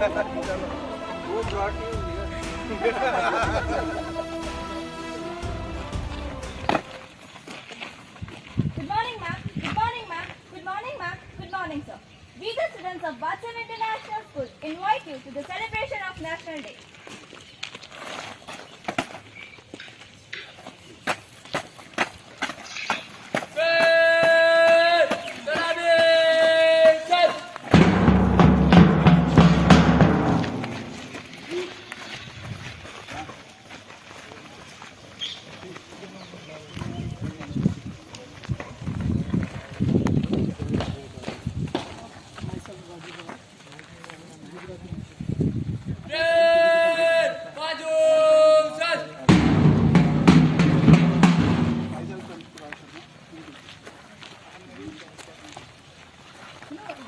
वो broad Good morning, ma'am. Good morning, ma'am. Good morning, ma'am. Good morning, sir. We, the students of Vatsam International School, invite you to the celebration of National Day.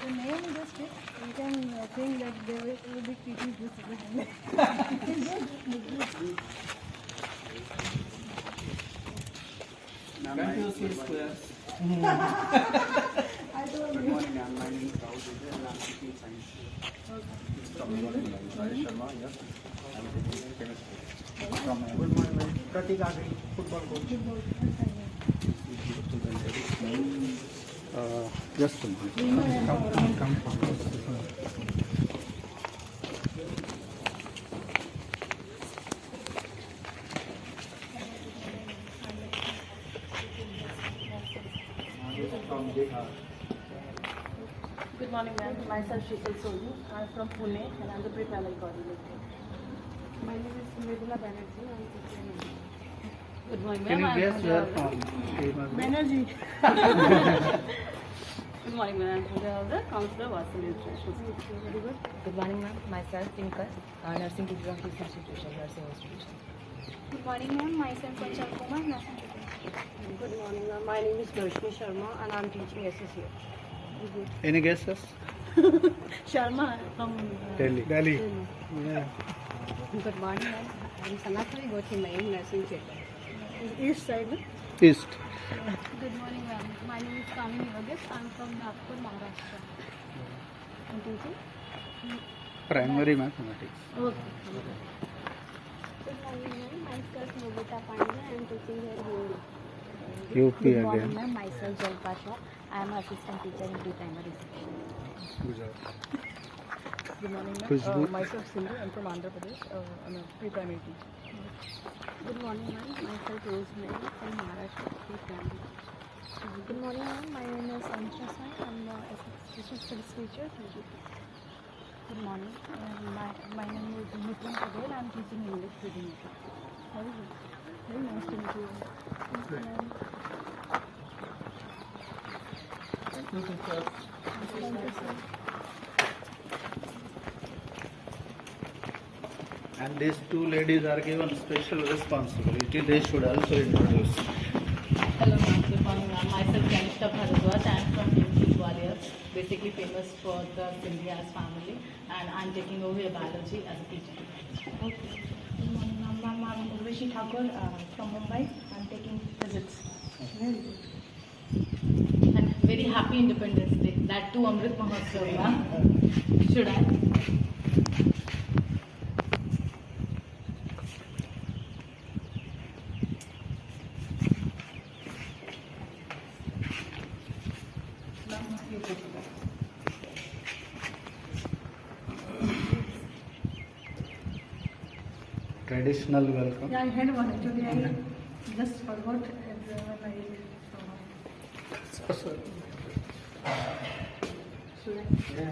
The name just you can think that they will be teaching this everything. I told you. Good morning, ma'am. My name is Rahul Dubey and I'm teaching science. Rajesh Sharma, yes. I'm teaching chemistry. Good morning, ma'am. Pratik Agri, football coach. Just a minute. Come. Good morning, ma'am. Myself Shikal Solu. I'm from Pune and I'm the pre-primary coordinator. My name is Mridula Banerjee. I'm teaching. Good morning, ma'am. Can you guess where from? Banerjee. Good morning, ma'am. I'm the counselor of Vatsam International School. Very good. Good morning, ma'am. Myself, Tinker, nursing teacher of this institution, nursing institution. Good morning, ma'am. Myself Anchal Kumar, nursing teacher. Good morning, ma'am. My name is Darshni Sharma and I'm teaching SSA. Any guesses? Sharma from Delhi. Yeah. Good morning, ma'am. I'm Sanatari Gochimayi, nursing theatre. East side. East. Good morning, ma'am. My name is Kamini Yogesh. I'm from Nagpur, Maharashtra. I'm teaching. Primary mathematics. Okay. Good morning, ma'am. Myself Nobita Pandya. I'm teaching here Hindi. UP Good morning, again. ma'am. Myself, Jalpasha. I am assistant teacher in pre-primary section. Gujarat. Good morning, Khushbu. ma'am. Myself Sindhu. I'm from Andhra Pradesh. I'm a pre-primary teacher. Good morning, ma'am. Myself Rosemary from Maharashtra, pre-primary. Good morning, ma'am. My name is Ancha Sai. I'm a assistant studies teacher. Good morning. My name is Mithun Patel. I am teaching English medium. Very good. Very nice to meet you. Thank you, ma'am. Thank you, teacher. Thank you, sir. And these two ladies are given special responsibility. They should also introduce. Hello ma'am, good morning ma'am. Myself Kanishka Bharadwaj. I am from UP Gwalior, basically famous for the Sindhias family, and I am taking over your biology as a teacher. Okay. Good morning, ma'am. Ma'am, I'm Urvashi Thakur from Mumbai. I'm taking physics. Very good. And very happy Independence Day. That too Amrit Mahotsav ma'am. Should I? Traditional welcome. Yeah, I had one actually. I just forgot when I. Should I? Yeah.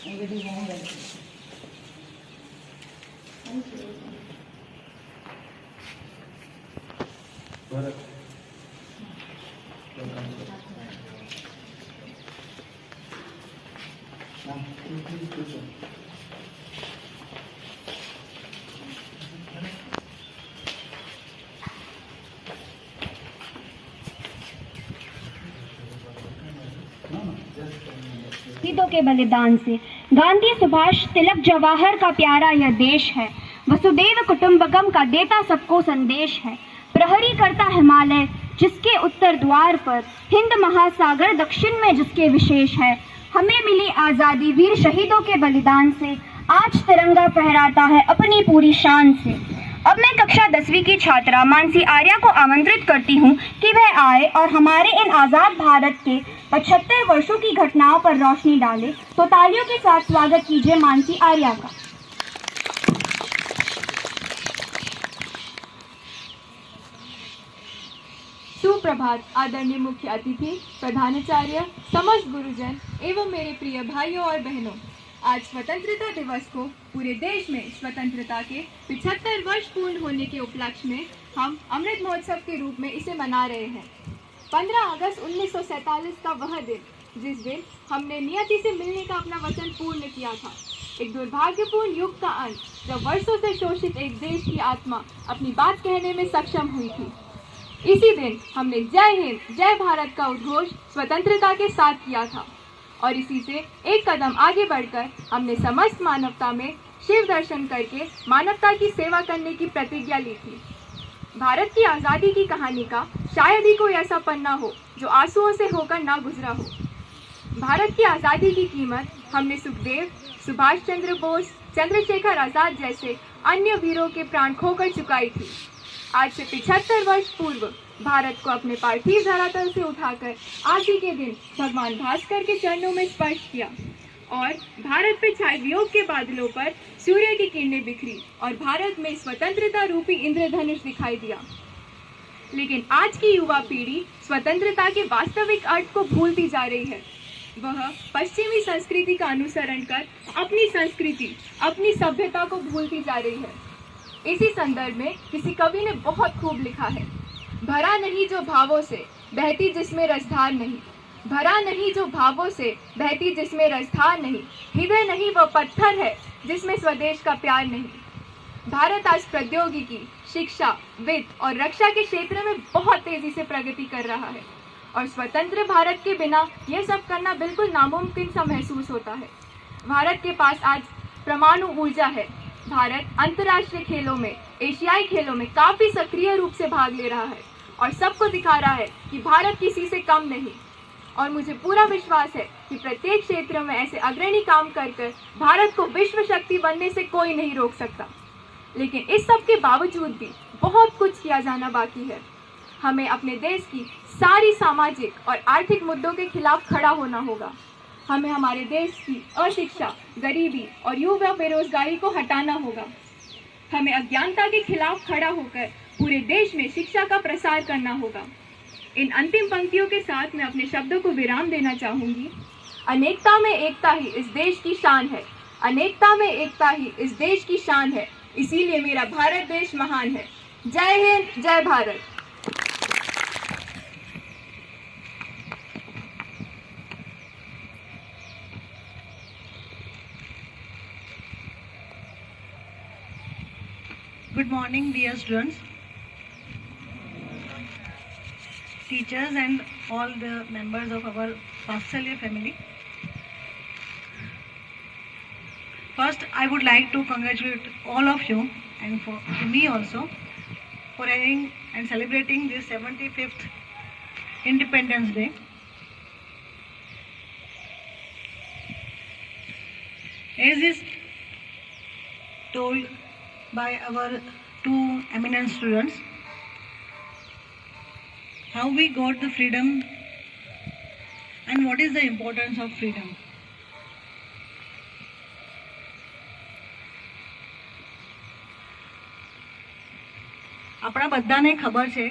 Very warm welcome. Thank you. Bharat. शहीदों के बलिदान से। गांधी, सुभाष, तिलक, जवाहर का प्यारा यह देश है। वसुदेव कुटुंबकम का देता सबको संदेश है। प्रहरी करता हिमालय जिसके उत्तर द्वार पर, हिंद महासागर दक्षिण में जिसके विशेष है। हमें मिली आज़ादी वीर शहीदों के बलिदान से, आज तिरंगा फहराता है अपनी पूरी शान से। अब मैं कक्षा 10वीं की छात्रा मानसी आर्या को आमंत्रित करती हूँ कि वह आए और हमारे इन आज़ाद भारत के 75 वर्षों की घटनाओं पर रोशनी डाले। तो तालियों के साथ स्वागत कीजिए मानसी आर्या का। सुप्रभात आदरणीय मुख्य अतिथि, प्रधानाचार्य, समस्त गुरुजन एवं मेरे प्रिय भाइयों और बहनों। आज स्वतंत्रता दिवस को पूरे देश में स्वतंत्रता के 75 वर्ष पूर्ण होने के उपलक्ष्य में हम अमृत महोत्सव के रूप में इसे मना रहे हैं। 15 अगस्त 1947 का वह दिन, जिस दिन हमने नियति से मिलने का अपना वचन पूर्ण किया था। एक दुर्भाग्यपूर्ण युग का अंत, जब वर्षों से शोषित एक देश की आत्मा अपनी बात कहने में सक्षम हुई थी। इसी दिन हमने जय हिंद जय भारत का उद्घोष स्वतंत्रता के साथ किया था और इसी से एक कदम आगे बढ़कर हमने समस्त मानवता में शिव दर्शन करके मानवता की सेवा करने की प्रतिज्ञा ली थी। भारत की आज़ादी की कहानी का शायद ही कोई ऐसा पन्ना हो जो आंसुओं से होकर ना गुजरा हो। भारत की आज़ादी की कीमत हमने सुखदेव, सुभाष चंद्र बोस, चंद्रशेखर आज़ाद जैसे अन्य वीरों के प्राण खोकर चुकाई थी। आज से 75 वर्ष पूर्व भारत को अपने पार्थिव धरातल से उठाकर आज ही के दिन भगवान भास्कर के चरणों में स्पर्श किया और भारत पे छाए वियोग के बादलों पर सूर्य की किरणें बिखरी और भारत में स्वतंत्रता रूपी इंद्रधनुष दिखाई दिया। लेकिन आज की युवा पीढ़ी स्वतंत्रता के वास्तविक अर्थ को भूलती जा रही है। वह पश्चिमी संस्कृति का अनुसरण कर अपनी संस्कृति, अपनी सभ्यता को भूलती जा रही है। इसी संदर्भ में किसी कवि ने बहुत खूब लिखा है, भरा नहीं जो भावों से बहती जिसमें रसधार नहीं, भरा नहीं जो भावों से बहती जिसमें रसधार नहीं, हृदय नहीं वह पत्थर है जिसमें स्वदेश का प्यार नहीं। भारत आज प्रौद्योगिकी, शिक्षा, वित्त और रक्षा के क्षेत्र में बहुत तेजी से प्रगति कर रहा है और स्वतंत्र भारत के बिना यह सब करना बिल्कुल नामुमकिन सा महसूस होता है। भारत के पास आज परमाणु ऊर्जा है। भारत अंतर्राष्ट्रीय खेलों में, एशियाई खेलों में काफी सक्रिय रूप से भाग ले रहा है और सबको दिखा रहा है कि भारत किसी से कम नहीं। और मुझे पूरा विश्वास है कि प्रत्येक क्षेत्र में ऐसे अग्रणी काम कर भारत को विश्व शक्ति बनने से कोई नहीं रोक सकता। लेकिन इस सब के बावजूद भी बहुत कुछ किया जाना बाकी है। हमें अपने देश की सारी सामाजिक और आर्थिक मुद्दों के खिलाफ खड़ा होना होगा। हमें हमारे देश की अशिक्षा, गरीबी और युवा बेरोजगारी को हटाना होगा। हमें अज्ञानता के खिलाफ खड़ा होकर पूरे देश में शिक्षा का प्रसार करना होगा। इन अंतिम पंक्तियों के साथ मैं अपने शब्दों को विराम देना चाहूँगी। अनेकता में एकता ही इस देश की शान है, अनेकता में एकता ही इस देश की शान है, इसीलिए मेरा भारत देश महान है। जय हिंद, जय Bharat. Good morning, dear students, teachers and all the members of our Vatsalya family. First, I would like to congratulate all of you and to me also for having and celebrating this 75th Independence Day. As is told by our two eminent students, how we got the freedom and what is the importance of freedom. આપણા બધાને ખબર છે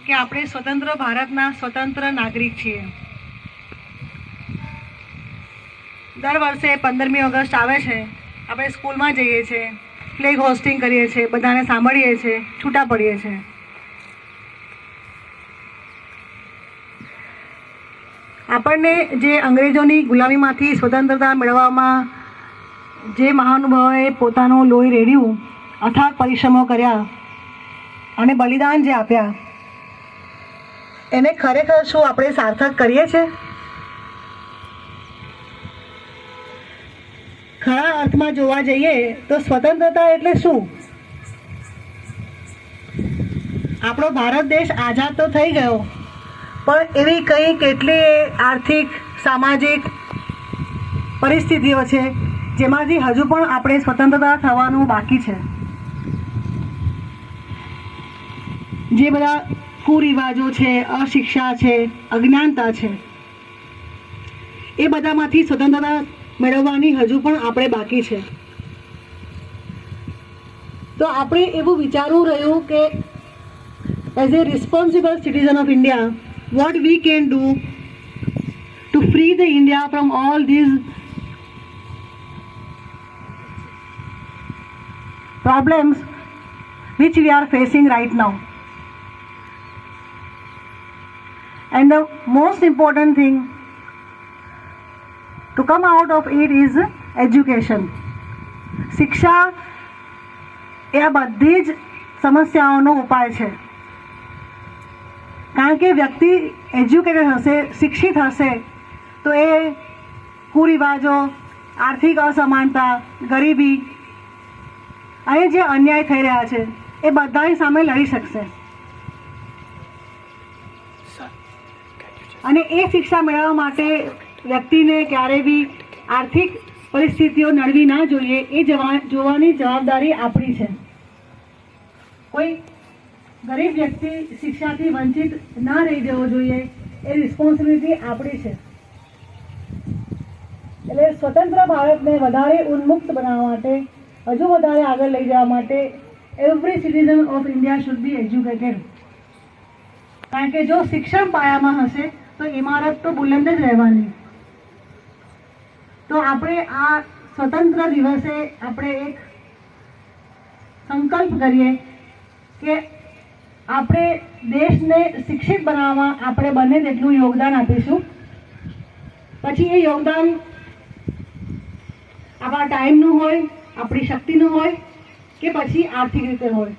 કે આપણે સ્વતંત્ર ભારતના સ્વતંત્ર નાગરિક છીએ. દર વર્ષે 15મી ઓગસ્ટ આવે છે, આપણે સ્કૂલમાં જઈએ છીએ, ફ્લેગ હોસ્ટિંગ કરીએ છીએ, બધાને સાંભળીએ છીએ, છૂટા પડીએ છીએ. આપણને જે અંગ્રેજોની ગુલામીમાંથી સ્વતંત્રતા મેળવવામાં જે મહાનુભાવોએ પોતાનું લોહી રેડ્યું, અથાગ પરિશ્રમો કર્યા અને બલિદાન જે આપ્યા, એને ખરેખર શું આપણે સાર્થક કરીએ છીએ? અર્થમાં જોવા જઈએ તો સ્વતંત્રતા એટલે શું? આપણો ભારત દેશ આઝાદ તો થઈ ગયો, પણ એવી કેટલી આર્થિક સામાજિક પરિસ્થિતિઓ છે જેમાંથી હજુ પણ આપણે સ્વતંત્રતા થવાનું બાકી છે. જે બધા કુરિવાજો છે, અશિક્ષા છે, અજ્ઞાનતા છે, એ બધામાંથી સ્વતંત્રતા મેળવવાની હજુ પણ આપણે બાકી છે. તો આપણે એવું વિચારવું રહ્યું કે as a responsible citizen of India, what we can do to free the India from all these problems which we are facing right now. And the most important thing to come out of it is education. શિક્ષા એ આ બધી જ સમસ્યાઓનો ઉપાય છે. કારણ કે વ્યક્તિ એજ્યુકેટેડ હશે, શિક્ષિત હશે, તો એ કુરિવાજો, આર્થિક અસમાનતા, ગરીબી અને જે અન્યાય થઈ રહ્યા છે એ બધાની સામે લડી શકશે. અને એ શિક્ષા મેળવવા માટે વ્યક્તિને ક્યારેય બી આર્થિક પરિસ્થિતિઓ નડવી ના જોઈએ, એ જોવાની જવાબદારી આપણી છે. કોઈ ગરીબ વ્યક્તિ શિક્ષાથી વંચિત ના રહી જવો જોઈએ, એ રિસ્પોન્સિબિલિટી આપણી છે. એટલે સ્વતંત્ર ભારતને વધારે ઉન્મુક્ત બનાવવા માટે, હજુ વધારે આગળ લઈ જવા માટે every citizen of India should be educated. કારણ કે જો શિક્ષણ પાયામાં હશે તો ઇમારત તો બુલંદ જ રહેવાની. તો આપણે આ સ્વતંત્ર દિવસે આપણે એક સંકલ્પ કરીએ કે આપણે દેશને શિક્ષિત બનાવવામાં આપણે બને તેટલું યોગદાન આપીશું. પછી એ યોગદાન આપણા ટાઈમનું હોય, આપણી શક્તિનું હોય કે પછી આર્થિક રીતે હોય.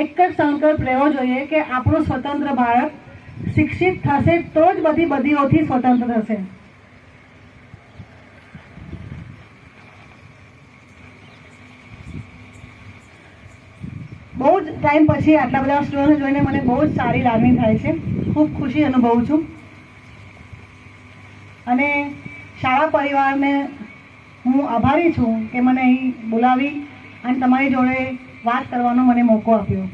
એક જ સંકલ્પ રહેવો જોઈએ કે આપણું સ્વતંત્ર ભારત શિક્ષિત થશે તો જ બધી બદીઓથી સ્વતંત્ર થશે. બહુ જ ટાઈમ પછી આટલા બધા સ્ટુડન્ટ જોઈને મને બહુ જ સારી લાગણી થાય છે, ખૂબ ખુશી અનુભવું છું. અને શાળા પરિવારને હું આભારી છું કે મને અહીં બોલાવી અને તમારી જોડે વાત કરવાનો મને મોકો આપ્યો.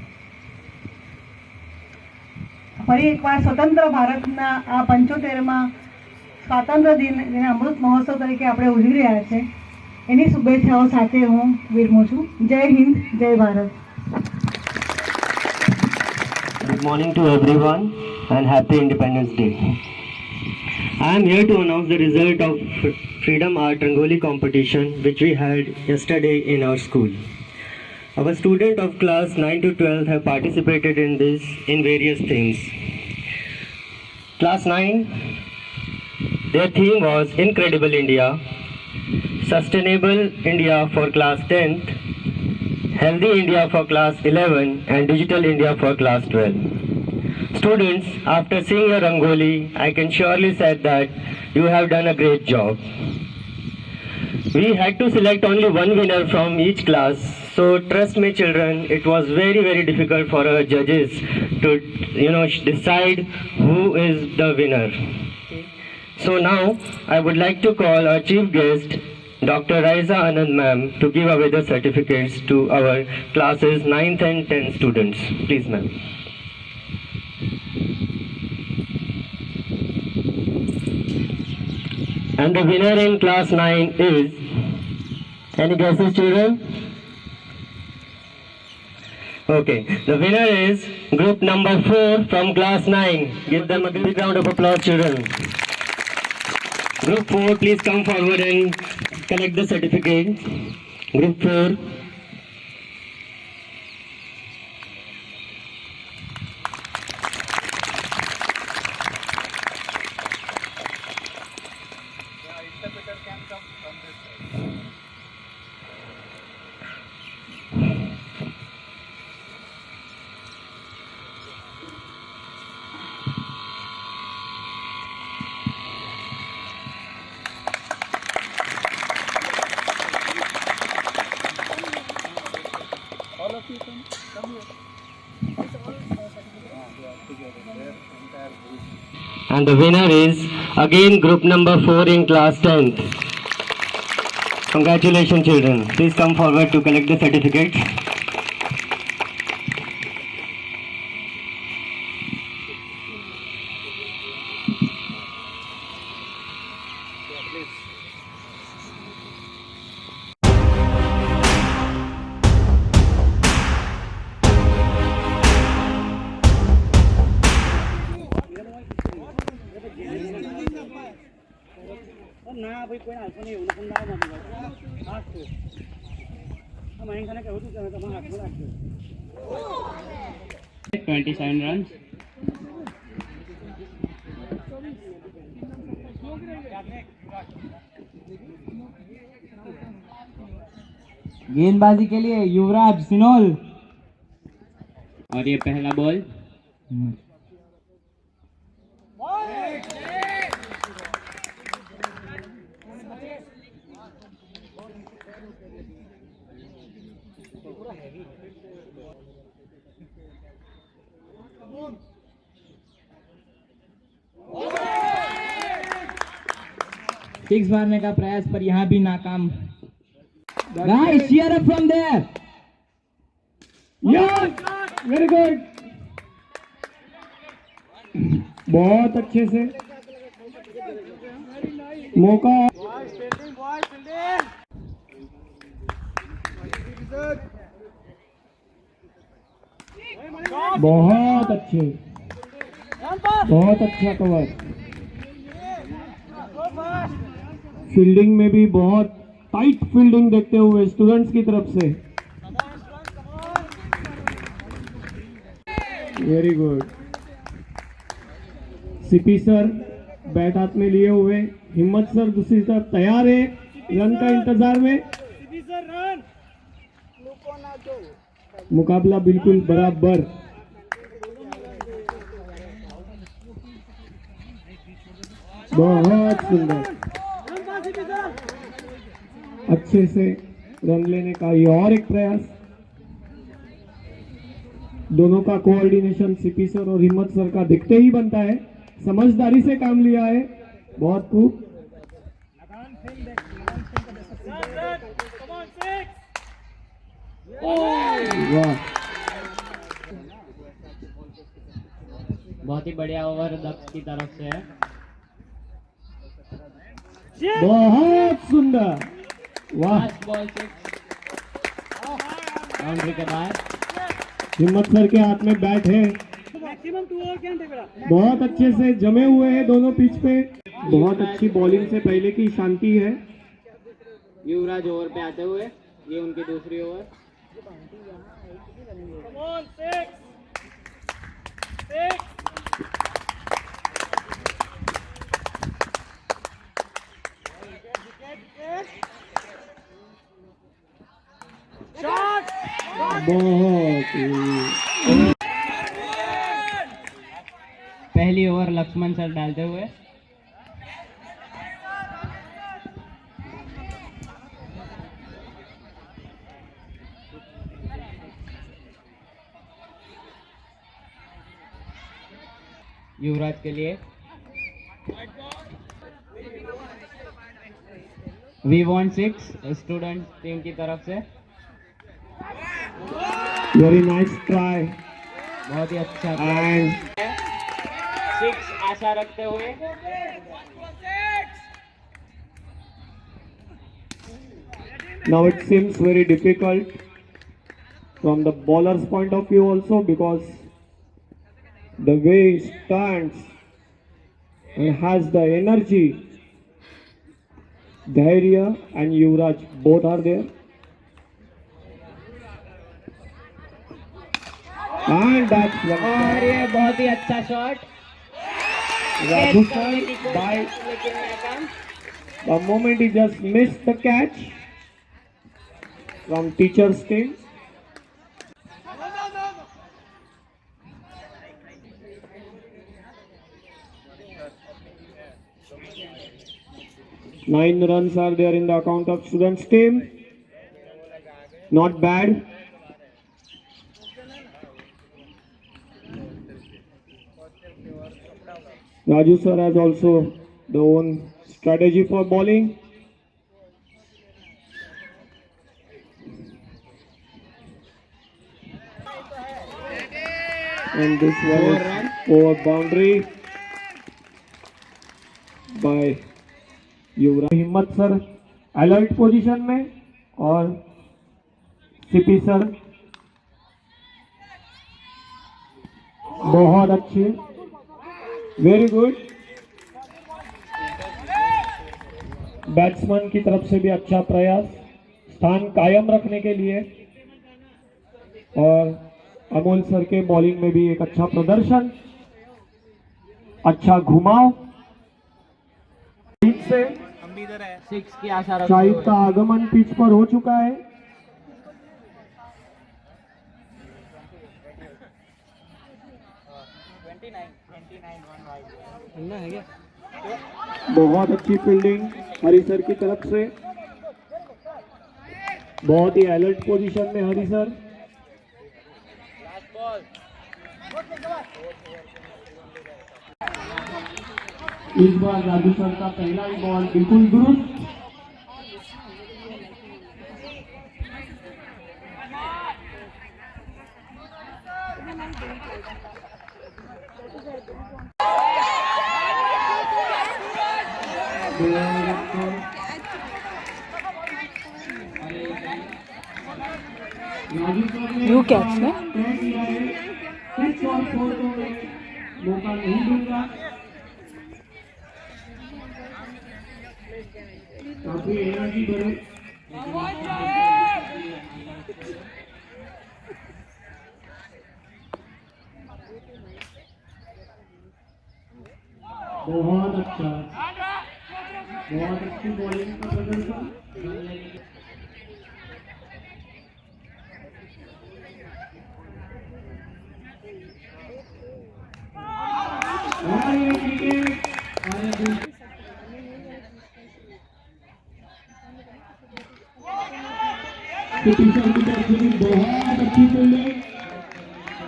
ફરી એકવાર સ્વતંત્ર ભારતના આ 75માં સ્વાતંત્ર્ય દિન, જેને અમૃત મહોત્સવ તરીકે આપણે ઉજવી રહ્યા છે, એની શુભેચ્છાઓ સાથે હું વિરમું છું. જય હિન્દ, જય Bharat. Good morning to everyone and happy Independence Day. I am here to announce the result of Freedom Art Rangoli competition which we held yesterday in our school. Our students of class 9 to 12 have participated in this in various themes. Class 9, their theme was Incredible India, Sustainable India for class 10th, Healthy India for class 11 and Digital India for class 12. Students, after seeing your Rangoli, I can surely say that you have done a great job. We had to select only one winner from each class, so trust me children, it was very difficult for our judges to decide who is the winner. So now I would like to call our chief guest Dr. Raiza Anand ma'am to give away the certificates to our classes 9th and 10th students. Please ma'am. And the winner in class 9 is, any guesses children? Okay, the winner is group number 4 from class 9. Give them a big round of applause children. Group 4, please come forward and collect the certificate. Group 4. And the winner is again group number 4 in class 10th. Congratulations children. Please come forward to collect the certificates. ना भाई कोई ना सुनी उन ना मत हाथ से हम यहीं खाने के होती है तो हम हाथ में रखते 27 runs. गेंदबाजी के लिए युवराज सिनोल और ये पहला बॉल. सिक्स मारने का प्रयास पर यहाँ भी नाकाम. Guys, cheer up from there. Yes, very good. बहुत अच्छे से मौका. बहुत अच्छे, बहुत अच्छा कवर. फील्डिंग में भी बहुत टाइट फील्डिंग देखते हुए स्टूडेंट्स की तरफ से. Very good. CP sir bat हाथ में लिए हुए, हिम्मत सर दूसरी तरफ तैयार है रन का इंतजार में. मुकाबला बिल्कुल बराबर. बहुत सुंदर, अच्छे से रन लेने का ये और एक प्रयास. दोनों का कोऑर्डिनेशन सीपी सर और हिम्मत सर का दिखते ही बनता है. समझदारी से काम लिया है. बहुत खूब. वाह, बहुत ही बढ़िया ओवर दक्ष की तरफ से है. बहुत सुंदर. वाह, बॉल 6 बाउंड्री के बाहर. हिम्मत सर के हाथ में बैट है. बहुत अच्छे से जमे हुए हैं दोनों पिच पे. बहुत अच्छी बॉलिंग से पहले की शांति है. युवराज ओवर पे आते हुए, ये उनकी दूसरी ओवर. बहुत पहली ओवर लक्ष्मण सर डालते हुए. युवराज के लिए वी वांट 6 स्टूडेंट टीम की तरफ से. Very nice try. बहुत ही अच्छा. एंड 6 आशा रखते हुए. Now it seems very difficult from the bowler's point of view also, because the way he stands and has the energy. Dhairya and Yuvraj both are there. And that's one. और ये बहुत ही अच्छा shot. Raju sir, by the moment he just missed the catch from teacher's team. Nine runs are there in the account of students team. Not bad. Raju sir has also the own strategy for bowling. And this was over boundary by युवराज हिम्मत sir alert position में और CP sir बहुत अच्छे, very good. Batsman की तरफ से भी अच्छा प्रयास स्थान कायम रखने के लिए, और अमोल सर के बॉलिंग में भी एक अच्छा प्रदर्शन, अच्छा घुमाव से शाहिद का आगमन पिच पर हो चुका है। बहुत अच्छी फील्डिंग हरी सर की तरफ से, बहुत ही अलर्ट पोजीशन में हरी सर। इस बार राजू सर का पहला ही बॉल बिल्कुल दुरुस्त। यू कैच है, मौका नहीं दूंगा। काफी एनर्जी भरे बहुत अच्छा, बहुत अच्छी बॉलिंग का प्रदर्शन। बहुत अच्छी फील्डिंग,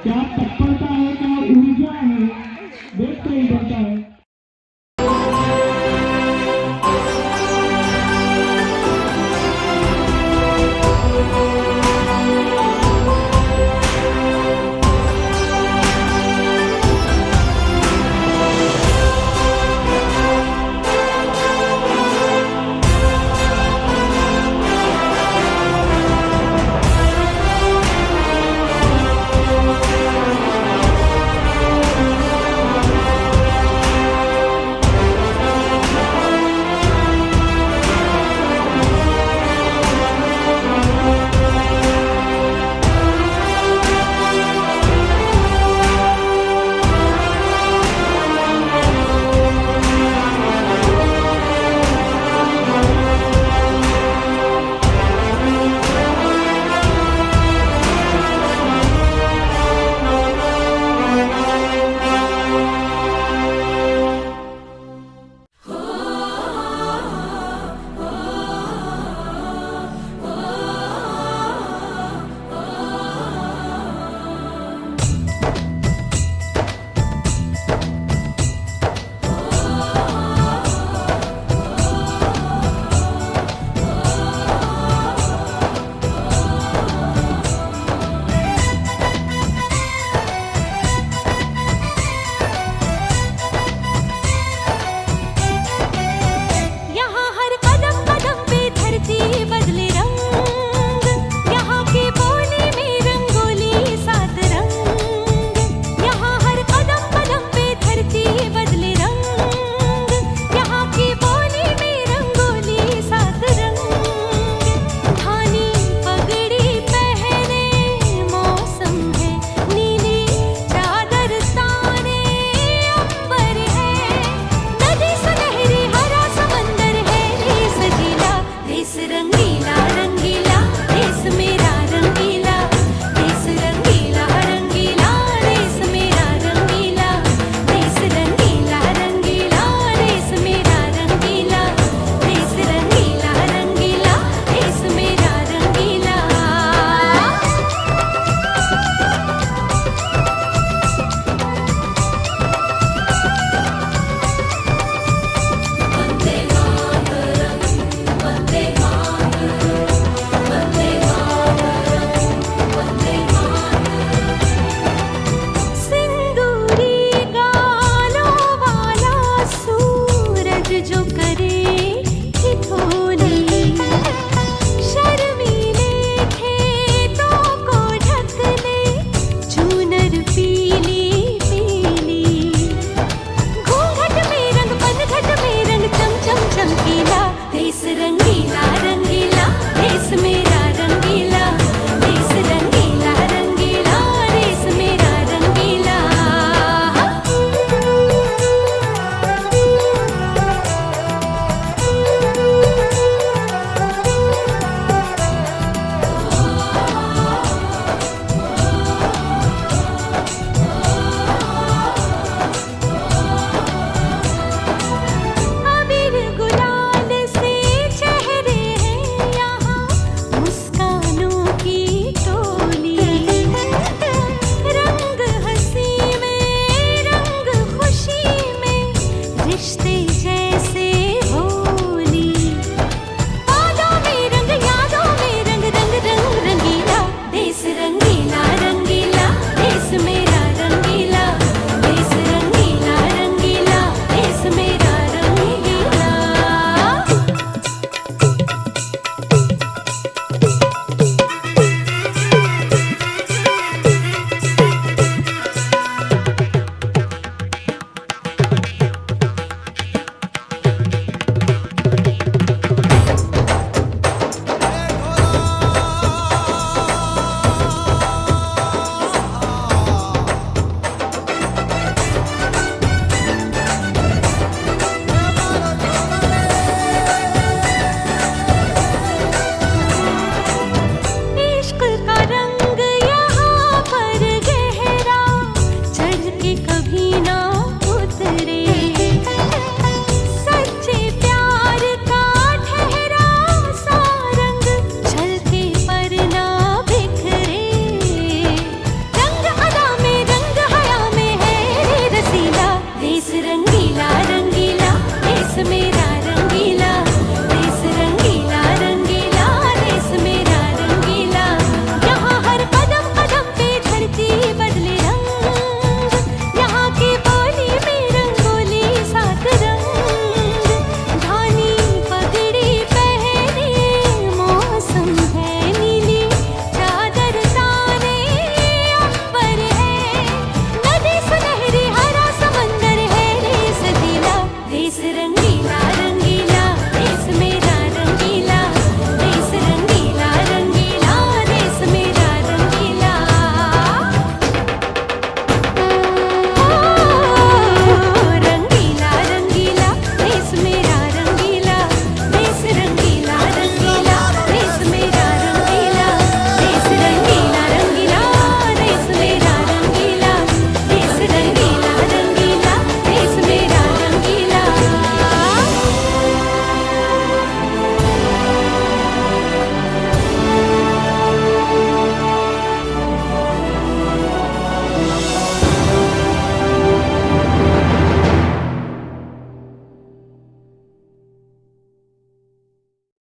क्या तत्परता है, क्या ऊर्जा है, देखते ही